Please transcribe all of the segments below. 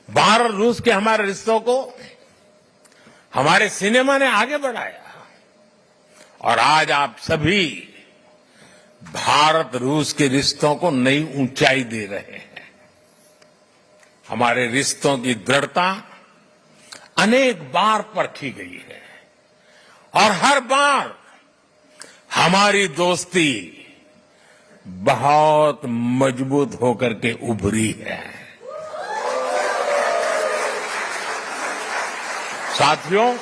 भारत रूस के हमारे रिश्तों को हमारे सिनेमा ने आगे बढ़ाया और आज आप सभी भारत रूस के रिश्तों को नई ऊंचाई दे रहे हैं। हमारे रिश्तों की दृढ़ता अनेक बार परखी गई है और हर बार हमारी दोस्ती बहुत मजबूत होकर के उभरी है। साथियों,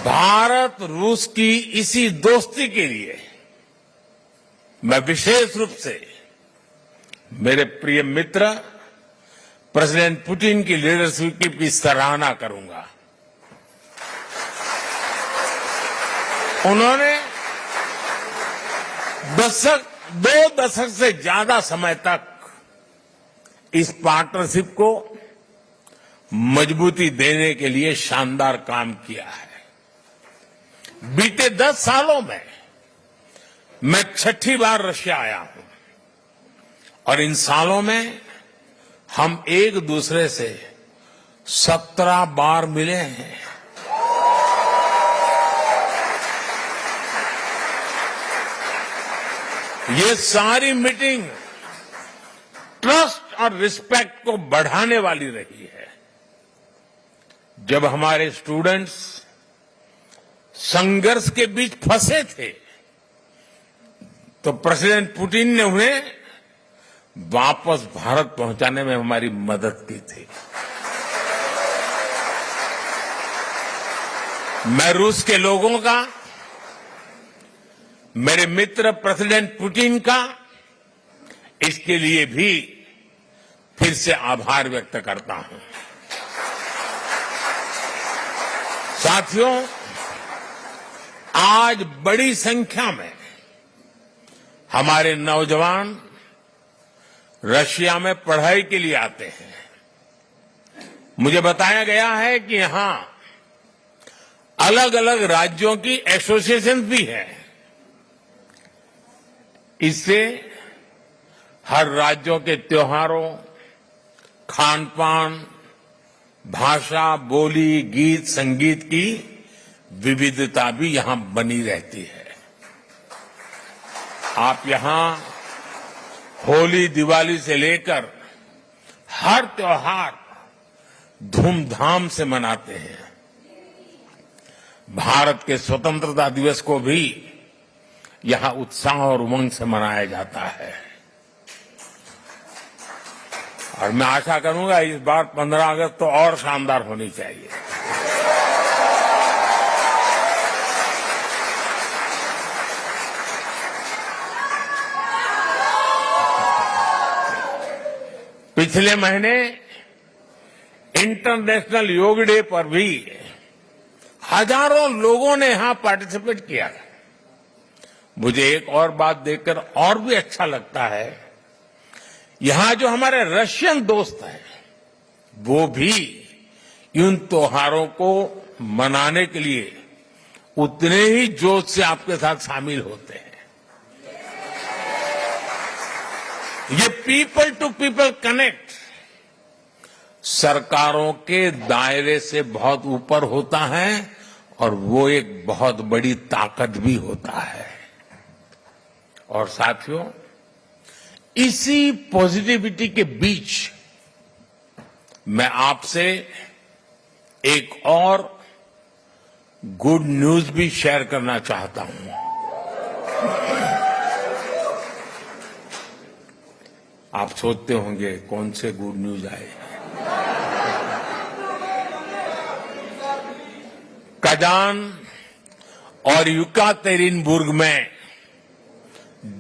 भारत रूस की इसी दोस्ती के लिए मैं विशेष रूप से मेरे प्रिय मित्र प्रेसिडेंट पुतिन की लीडरशिप की सराहना करूंगा। उन्होंने दो दशक से ज्यादा समय तक इस पार्टनरशिप को मजबूती देने के लिए शानदार काम किया है। बीते 10 सालों में मैं 6ठी बार रशिया आया हूं और इन सालों में हम एक दूसरे से 17 बार मिले हैं। ये सारी मीटिंग ट्रस्ट और रिस्पेक्ट को बढ़ाने वाली रही है। जब हमारे स्टूडेंट्स संघर्ष के बीच फंसे थे तो प्रेसिडेंट पुतिन ने उन्हें वापस भारत पहुंचाने में हमारी मदद की थी। मैं रूस के लोगों का, मेरे मित्र प्रेसिडेंट पुतिन का इसके लिए भी फिर से आभार व्यक्त करता हूं। साथियों, आज बड़ी संख्या में हमारे नौजवान रशिया में पढ़ाई के लिए आते हैं। मुझे बताया गया है कि यहां अलग अलग राज्यों की एसोसिएशन भी है। इससे हर राज्यों के त्योहारों, खान पान, भाषा, बोली, गीत, संगीत की विविधता भी यहां बनी रहती है। आप यहां होली, दिवाली से लेकर हर त्योहार धूमधाम से मनाते हैं। भारत के स्वतंत्रता दिवस को भी यहां उत्साह और उमंग से मनाया जाता है और मैं आशा करूंगा इस बार 15 अगस्त तो और शानदार होनी चाहिए। पिछले महीने इंटरनेशनल योग डे पर भी हजारों लोगों ने यहां पार्टिसिपेट किया। मुझे एक और बात देखकर और भी अच्छा लगता है, यहां जो हमारे रशियन दोस्त हैं वो भी इन त्योहारों को मनाने के लिए उतने ही जोश से आपके साथ शामिल होते हैं। ये पीपल टू पीपल कनेक्ट सरकारों के दायरे से बहुत ऊपर होता है और वो एक बहुत बड़ी ताकत भी होता है। और साथियों, इसी पॉजिटिविटी के बीच मैं आपसे एक और गुड न्यूज भी शेयर करना चाहता हूं। आप सोचते होंगे कौन से गुड न्यूज आए। कजान और युकातेरिनबुर्ग में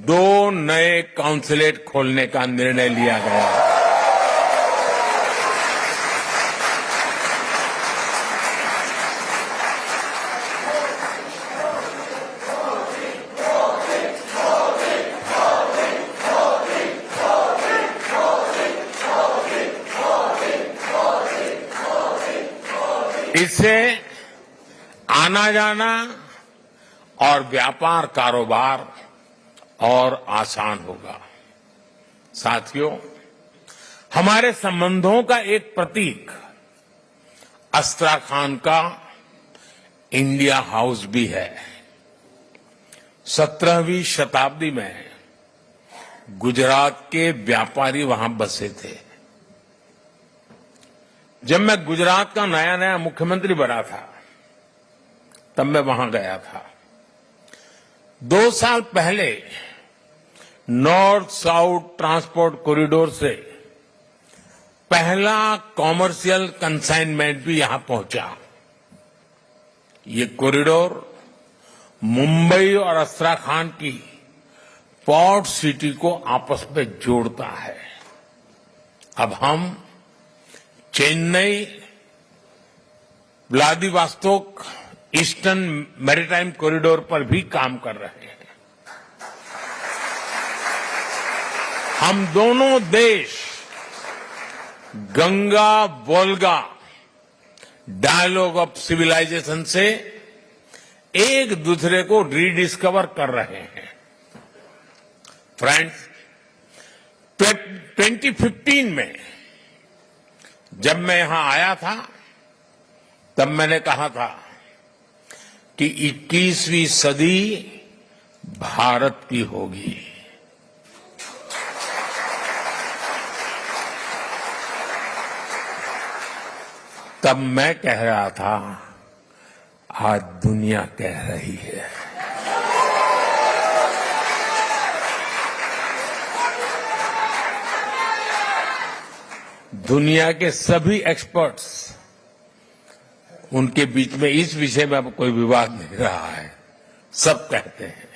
2 नए काउंसलेट खोलने का निर्णय लिया गया। इससे आना जाना और व्यापार कारोबार और आसान होगा। साथियों, हमारे संबंधों का एक प्रतीक अस्त्राखान का इंडिया हाउस भी है। 17वीं शताब्दी में गुजरात के व्यापारी वहां बसे थे। जब मैं गुजरात का नया नया मुख्यमंत्री बना था तब मैं वहां गया था। 2 साल पहले नॉर्थ साउथ ट्रांसपोर्ट कॉरिडोर से पहला कॉमर्शियल कंसाइनमेंट भी यहां पहुंचा। ये कॉरिडोर मुंबई और अस्त्राखान की पोर्ट सिटी को आपस में जोड़ता है। अब हम Chennai Vladivostok eastern maritime corridor पर भी काम कर रहे हैं। हम दोनों देश Ganga Volga dialogue of civilisation से एक दूसरे को रीडिस्कवर कर रहे हैं। फ्रेंड्स, 2015 में जब मैं यहां आया था तब मैंने कहा था कि 21वीं सदी भारत की होगी। तब मैं कह रहा था, आज दुनिया कह रही है। दुनिया के सभी एक्सपर्ट्स, उनके बीच में इस विषय में अब कोई विवाद नहीं रहा है। सब कहते हैं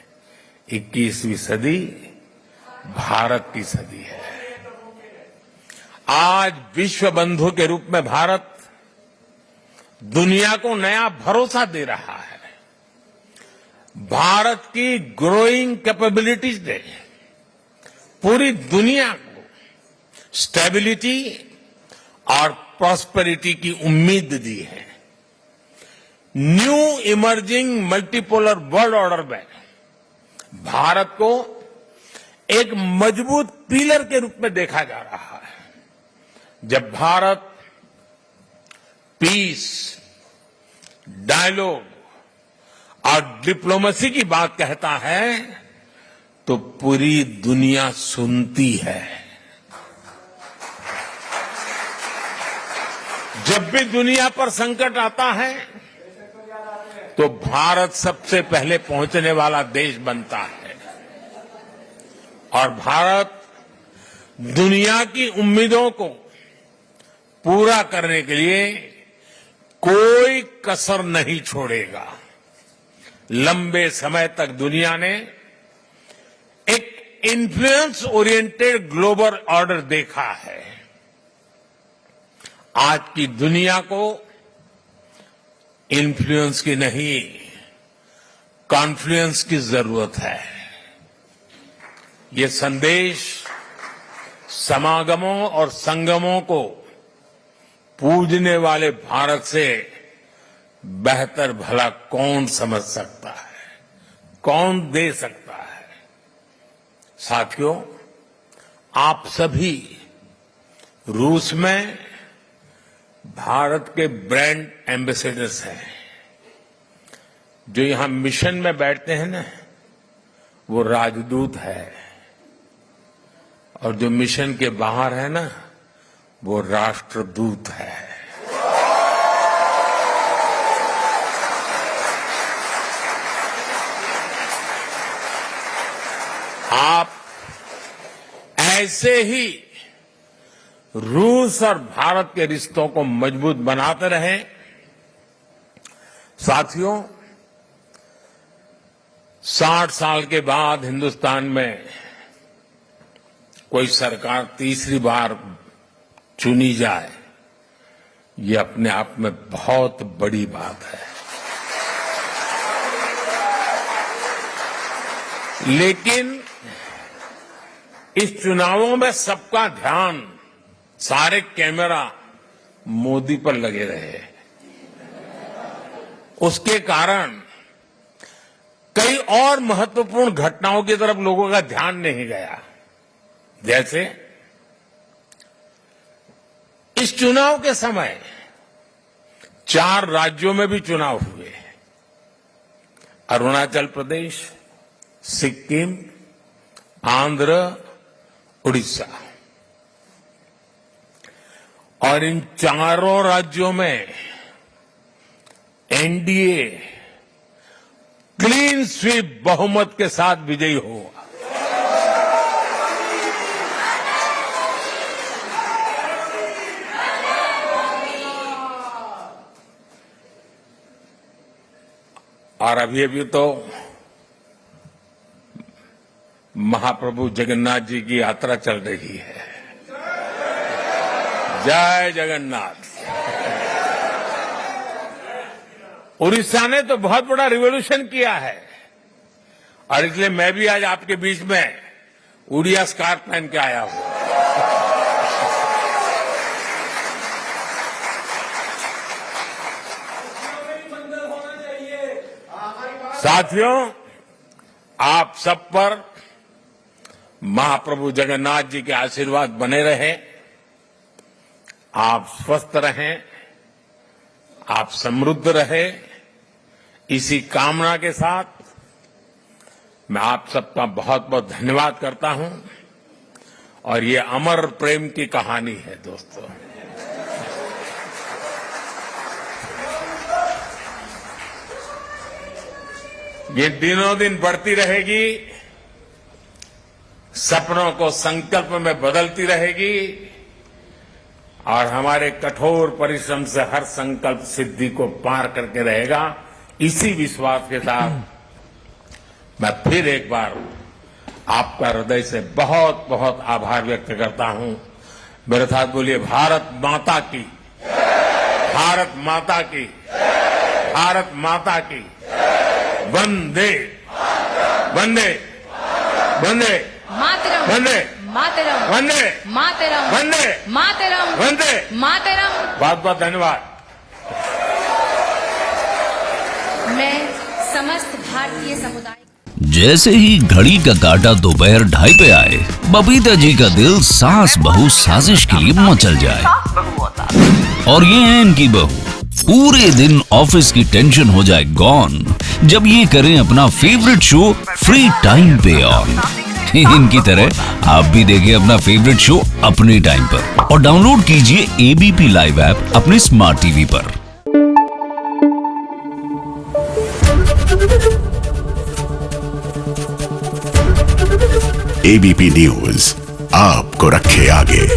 21वीं सदी भारत की सदी है। आज विश्व बंधु के रूप में भारत दुनिया को नया भरोसा दे रहा है। भारत की ग्रोइंग कैपेबिलिटीज ने पूरी दुनिया को स्टेबिलिटी और प्रॉस्पेरिटी की उम्मीद दी है। New emerging multipolar world order में भारत को एक मजबूत पिलर के रूप में देखा जा रहा है। जब भारत पीस, डायलॉग और डिप्लोमेसी की बात कहता है तो पूरी दुनिया सुनती है। जब भी दुनिया पर संकट आता है तो भारत सबसे पहले पहुंचने वाला देश बनता है और भारत दुनिया की उम्मीदों को पूरा करने के लिए कोई कसर नहीं छोड़ेगा। लंबे समय तक दुनिया ने एक इन्फ्लुएंस ओरिएंटेड ग्लोबल ऑर्डर देखा है। आज की दुनिया को इन्फ्लुएंस की नहीं, कॉन्फ्लुएंस की जरूरत है। ये संदेश समागमों और संगमों को पूजने वाले भारत से बेहतर भला कौन समझ सकता है, कौन दे सकता है। साथियों, आप सभी रूस में भारत के ब्रांड एम्बेसडर्स हैं। जो यहां मिशन में बैठते हैं ना, वो राजदूत है, और जो मिशन के बाहर है ना, वो राष्ट्रदूत है। आप ऐसे ही रूस और भारत के रिश्तों को मजबूत बनाते रहें। साथियों, 60 साल के बाद हिंदुस्तान में कोई सरकार तीसरी बार चुनी जाए, ये अपने आप में बहुत बड़ी बात है। लेकिन इस चुनावों में सबका ध्यान, सारे कैमरा मोदी पर लगे रहे। उसके कारण कई और महत्वपूर्ण घटनाओं की तरफ लोगों का ध्यान नहीं गया। जैसे इस चुनाव के समय 4 राज्यों में भी चुनाव हुए। अरुणाचल प्रदेश, सिक्किम, आंध्र, उड़ीसा। और इन चारों राज्यों में एनडीए क्लीन स्वीप बहुमत के साथ विजयी हुआ। और अभी तो महाप्रभु जगन्नाथ जी की यात्रा चल रही है। जय जगन्नाथ। उड़ीसा ने तो बहुत बड़ा रिवॉल्यूशन किया है और इसलिए मैं भी आज आपके बीच में उड़िया स्कार्फ पहन के आया हूं। साथियों, आप सब पर महाप्रभु जगन्नाथ जी के आशीर्वाद बने रहे। आप स्वस्थ रहें, आप समृद्ध रहे, इसी कामना के साथ मैं आप सबका बहुत बहुत धन्यवाद करता हूं। और ये अमर प्रेम की कहानी है दोस्तों। ये दिनों दिन बढ़ती रहेगी, सपनों को संकल्प में बदलती रहेगी और हमारे कठोर परिश्रम से हर संकल्प सिद्धि को पार करके रहेगा। इसी विश्वास के साथ मैं फिर एक बार आपका हृदय से बहुत बहुत आभार व्यक्त करता हूं। मेरे साथ बोलिए, भारत माता की, भारत माता की, भारत माता की। वंदे वंदे वंदे मातरम, वंदे मातरम, वंदे मातरम, वंदे मातरम, वंदे मातरम। बहुत बहुत धन्यवाद। मैं समस्त भारतीय समुदाय। जैसे ही घड़ी का काटा दोपहर 2:30 पे आए, बबीता जी का दिल सास बहू साजिश के लिए मचल जाए। और ये है इनकी बहू, पूरे दिन ऑफिस की टेंशन हो जाए गॉन जब ये करें अपना फेवरेट शो फ्री टाइम पे ऑन। इनकी तरह आप भी देखिए अपना फेवरेट शो अपने टाइम पर और डाउनलोड कीजिए एबीपी लाइव ऐप अपने स्मार्ट टीवी पर। एबीपी न्यूज आपको रखे आगे।